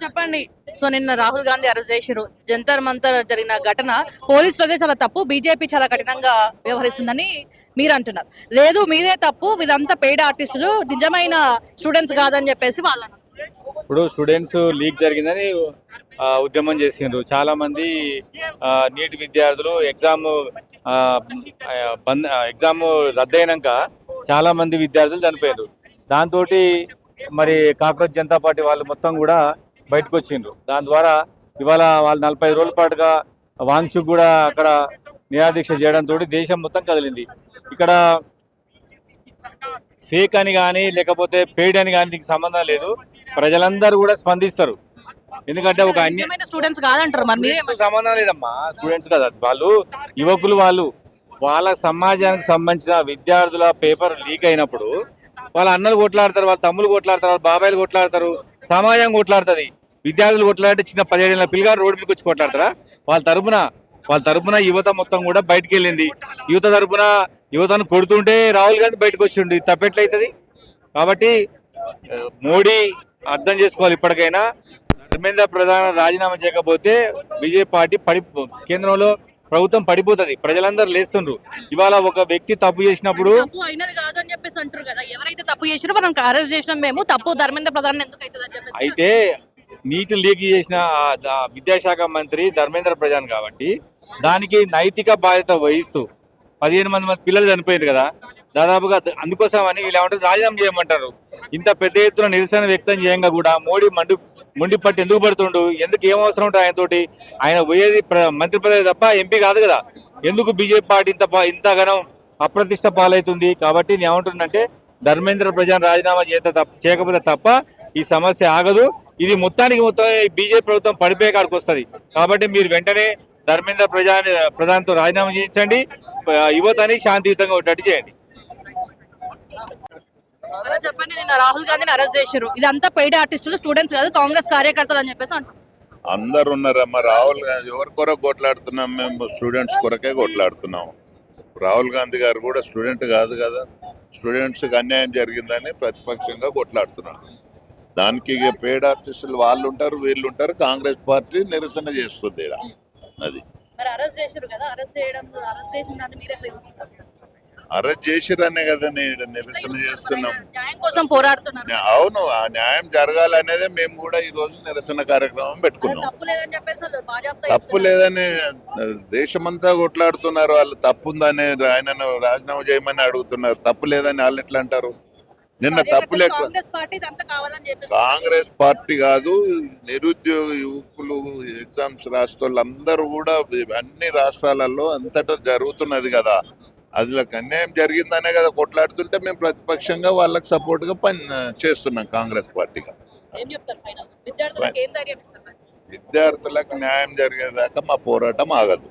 చెప్పండి. సో నిన్న రాహుల్ గాంధీ అరెస్ట్ చేసిర్రు. జంతర్ మంతర్ జరిగిన ఘటన పోలీసులదే చాలా తప్పు. బీజేపీ చాలా కఠినంగా వ్యవహరిస్తుందని మీరు అంటున్నారు. లేదు మీరే తప్పు. వీళ్ళంతా పెయిడ్ ఆర్టిస్టులు నిజమైన స్టూడెంట్స్ కాదని చెప్పేసి వాళ్ళు అన్నారు. ఇప్పుడు స్టూడెంట్స్ లీక్ జరిగిందని ఉద్యమం చేసిండ్రు. చాలా మంది నీట్ విద్యార్థులు ఎగ్జామ్ రద్దయినాక చాలా మంది విద్యార్థులు చనిపోయారు. దాంతో మరి కాక్రోచ్ జనతా పార్టీ వాళ్ళు మొత్తం కూడా బయటకు వచ్చిండ్రు. దాని ద్వారా ఇవాళ వాళ్ళు 45 రోజుల పాటుగా వాంగ్చుక్ కూడా అక్కడ నిరాదీక్ష చేయడంతో దేశం మొత్తం కదిలింది. ఇక్కడ ఫేక్ అని కానీ లేకపోతే పెయిడ్ అని కానీ దీనికి సంబంధం లేదు. ప్రజలందరూ కూడా స్పందిస్తారు. ఎందుకంటే ఒక స్టూడెంట్స్ కాదంటారు. సంబంధం లేదమ్మా, స్టూడెంట్స్ కదా వాళ్ళు, యువకులు. వాళ్ళ సమాజానికి సంబంధించిన విద్యార్థుల పేపర్ లీక్ అయినప్పుడు వాళ్ళ అన్నలు కొట్లాడతారు, వాళ్ళ తమ్ములు కొట్లాడతారు, వాళ్ళ బాబాయిలు కొట్లాడతారు, సమాజం కొట్లాడుతుంది. విద్యార్థులు కొట్లాడితే చిన్న 17 ఏళ్ల పిల్లగాడు రోడ్డు మీదకి వచ్చి కొట్లాడతారా? వాళ్ళ తరపున యువత మొత్తం కూడా బయటకు వెళ్ళింది. యువతను కొడుతుంటే రాహుల్ గాంధీ బయటకు వచ్చిండు. ఇది తప్పెట్లయితుంది. కాబట్టి మోడీ అర్థం చేసుకోవాలి. ఇప్పటికైనా ధర్మేంద్ర ప్రధాన్ రాజీనామా చేయకపోతే బీజేపీ పార్టీ కేంద్రంలో ప్రభుత్వం పడిపోతుంది. ప్రజలందరూ లేస్తుండ్రు. ఇవాళ ఒక వ్యక్తి తప్పు చేసినప్పుడు అయితే నీటి లీక్ చేసిన విద్యాశాఖ మంత్రి ధర్మేంద్ర ప్రధాన్ కాబట్టి దానికి నైతిక బాధ్యత వహిస్తూ 15 మంది పిల్లలు చనిపోయారు కదా దాదాపుగా. అందుకోసం అని వీళ్ళు ఏమంటారు, రాజీనామా చేయమంటారు. ఇంత పెద్ద ఎత్తున నిరసన వ్యక్తం చేయంగా కూడా మోడీ మొండిపట్టి ఎందుకు పడుతుండు? ఎందుకు ఏం అవసరం ఉంటుంది ఆయనతోటి? ఆయన పోయేది మంత్రి పదవి తప్ప ఎంపీ కాదు కదా. ఎందుకు బీజేపీ పార్టీ ఇంతగానో అప్రతిష్ట పాలవుతుంది? కాబట్టి నేను ఏమంటున్నానంటే ధర్మేంద్ర ప్రధాన్ రాజీనామా చేయకపోతే తప్ప ఈ సమస్య ఆగదు. ఇది మొత్తం బీజేపీ ప్రభుత్వం పడిపోయే కాడికి వస్తుంది. కాబట్టి మీరు వెంటనే ధర్మేంద్ర ప్రధాన్తో రాజీనామా చేయించండి. యువతని శాంతియుతంగా ఉండేట్టు చేయండి. చెప్పండి. నిన్న రాహుల్ గాంధీని అరెస్ట్ చేశారు. ఇదంతా పెయిడ్ ఆర్టిస్టులు, స్టూడెంట్స్ కాదు, కాంగ్రెస్ కార్యకర్తలు అని చెప్పేసి అంటారు. అందరు ఉన్నారమ్మా. రాహుల్ గాంధీ ఎవరి కొరకు కొట్లాడుతున్నాం? మేము స్టూడెంట్స్ కొరకే కొట్లాడుతున్నాం. రాహుల్ గాంధీ గారు కూడా స్టూడెంట్ కాదు కదా. స్టూడెంట్స్కి అన్యాయం జరిగిందని ప్రతిపక్షంగా కొట్లాడుతున్నాడు. దానికి పేడ్ ఆర్టిస్టులు వాళ్ళు ఉంటారు, వీళ్ళు ఉంటారు. కాంగ్రెస్ పార్టీ నిరసన చేస్తుంది. అది అరెస్ట్ చేసిరనే కదా నేను నిరసన చేస్తున్నాం. అవును, ఆ న్యాయం జరగాలనేదే మేము కూడా ఈ రోజు నిరసన కార్యక్రమం పెట్టుకున్నాం. తప్పు లేదని దేశమంతా కొట్లాడుతున్నారు. వాళ్ళు తప్పుందని ఆయనను రాజీనామా చేయమని అడుగుతున్నారు. తప్పు లేదని వాళ్ళు ఎట్లా అంటారు? నిన్న తప్పు లేక కాంగ్రెస్ పార్టీ కాదు, నిరుద్యోగ యువకులు ఎగ్జామ్స్ రాష్ట్రాలందరూ కూడా అన్ని రాష్ట్రాలలో అంతటా జరుగుతున్నది కదా. అదిలోకి అన్యాయం జరిగిందనే కదా కొట్లాడుతుంటే మేము ప్రతిపక్షంగా వాళ్ళకి సపోర్ట్ గా చేస్తున్నాం కాంగ్రెస్ పార్టీగా. విద్యార్థులకు న్యాయం జరిగేదాకా మా పోరాటం ఆగదు.